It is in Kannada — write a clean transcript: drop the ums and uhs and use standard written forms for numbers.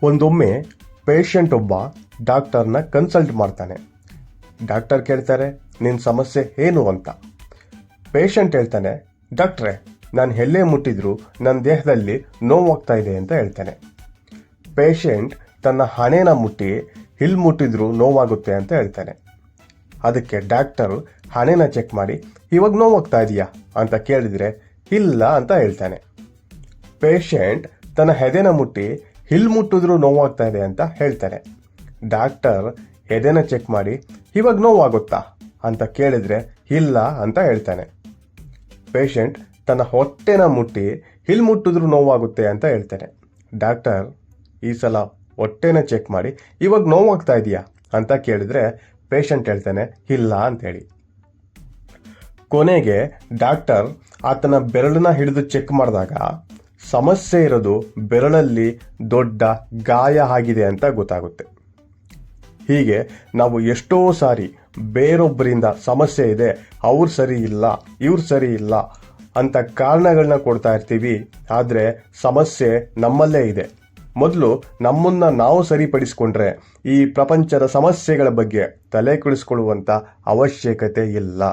ಒಂದೊಮ್ಮೆ ಪೇಷಂಟ್ ಒಬ್ಬ ಡಾಕ್ಟರ್ನ ಕನ್ಸಲ್ಟ್ ಮಾಡ್ತಾನೆ. ಡಾಕ್ಟರ್ ಕೇಳ್ತಾರೆ, ನಿನ್ನ ಸಮಸ್ಯೆ ಏನು ಅಂತ. ಪೇಷಂಟ್ ಹೇಳ್ತಾನೆ, ಡಾಕ್ಟ್ರೇ, ನಾನು ಎಲ್ಲೇ ಮುಟ್ಟಿದ್ರು ನನ್ನ ದೇಹದಲ್ಲಿ ನೋವಾಗ್ತಾ ಇದೆ ಅಂತ ಹೇಳ್ತಾನೆ. ಪೇಷಂಟ್ ತನ್ನ ಹಣೆನ ಮುಟ್ಟಿ ಇಲ್ಲಿ ಮುಟ್ಟಿದ್ರು ನೋವಾಗುತ್ತೆ ಅಂತ ಹೇಳ್ತಾನೆ. ಅದಕ್ಕೆ ಡಾಕ್ಟರ್ ಹಣೆನ ಚೆಕ್ ಮಾಡಿ, ಇವಾಗ ನೋವಾಗ್ತಾ ಇದೆಯಾ ಅಂತ ಕೇಳಿದ್ರೆ ಇಲ್ಲ ಅಂತ ಹೇಳ್ತಾನೆ. ಪೇಷಂಟ್ ತನ್ನ ಎದೆನ ಮುಟ್ಟಿ ಇಲ್ಲಿ ಮುಟ್ಟಿದ್ರು ನೋವಾಗ್ತಾ ಇದೆ ಅಂತ ಹೇಳ್ತಾನೆ. ಡಾಕ್ಟರ್ ಎದೆನ ಚೆಕ್ ಮಾಡಿ, ಇವಾಗ ನೋವಾಗುತ್ತಾ ಅಂತ ಕೇಳಿದ್ರೆ ಇಲ್ಲ ಅಂತ ಹೇಳ್ತಾನೆ. ಪೇಷಂಟ್ ತನ್ನ ಹೊಟ್ಟೆನ ಮುಟ್ಟಿ ಇಲ್ಲಿ ಮುಟ್ಟಿದ್ರು ನೋವಾಗುತ್ತೆ ಅಂತ ಹೇಳ್ತಾನೆ. ಡಾಕ್ಟರ್ ಈ ಸಲ ಹೊಟ್ಟೆನ ಚೆಕ್ ಮಾಡಿ, ಇವಾಗ ನೋವಾಗ್ತಾ ಇದೆಯಾ ಅಂತ ಕೇಳಿದ್ರೆ ಪೇಷಂಟ್ ಹೇಳ್ತಾನೆ ಇಲ್ಲ ಅಂತೇಳಿ. ಕೊನೆಗೆ ಡಾಕ್ಟರ್ ಆತನ ಬೆರಳನ್ನ ಹಿಡಿದು ಚೆಕ್ ಮಾಡಿದಾಗ ಸಮಸ್ಯೆ ಇರೋದು ಬೆರಳಲ್ಲಿ ದೊಡ್ಡ ಗಾಯ ಆಗಿದೆ ಅಂತ ಗೊತ್ತಾಗುತ್ತೆ. ಹೀಗೆ ನಾವು ಎಷ್ಟೋ ಸಾರಿ ಬೇರೊಬ್ಬರಿಂದ ಸಮಸ್ಯೆ ಇದೆ, ಅವ್ರು ಸರಿ ಇಲ್ಲ, ಇವ್ರು ಸರಿ ಇಲ್ಲ ಅಂತ ಕಾರಣಗಳನ್ನ ಕೊಡ್ತಾ ಇರ್ತೀವಿ. ಆದರೆ ಸಮಸ್ಯೆ ನಮ್ಮಲ್ಲೇ ಇದೆ. ಮೊದಲು ನಮ್ಮನ್ನ ನಾವು ಸರಿಪಡಿಸಿಕೊಂಡ್ರೆ ಈ ಪ್ರಪಂಚದ ಸಮಸ್ಯೆಗಳ ಬಗ್ಗೆ ತಲೆ ಕೆಡಿಸ್ಕೊಳ್ಳುವಂತ ಅವಶ್ಯಕತೆ ಇಲ್ಲ.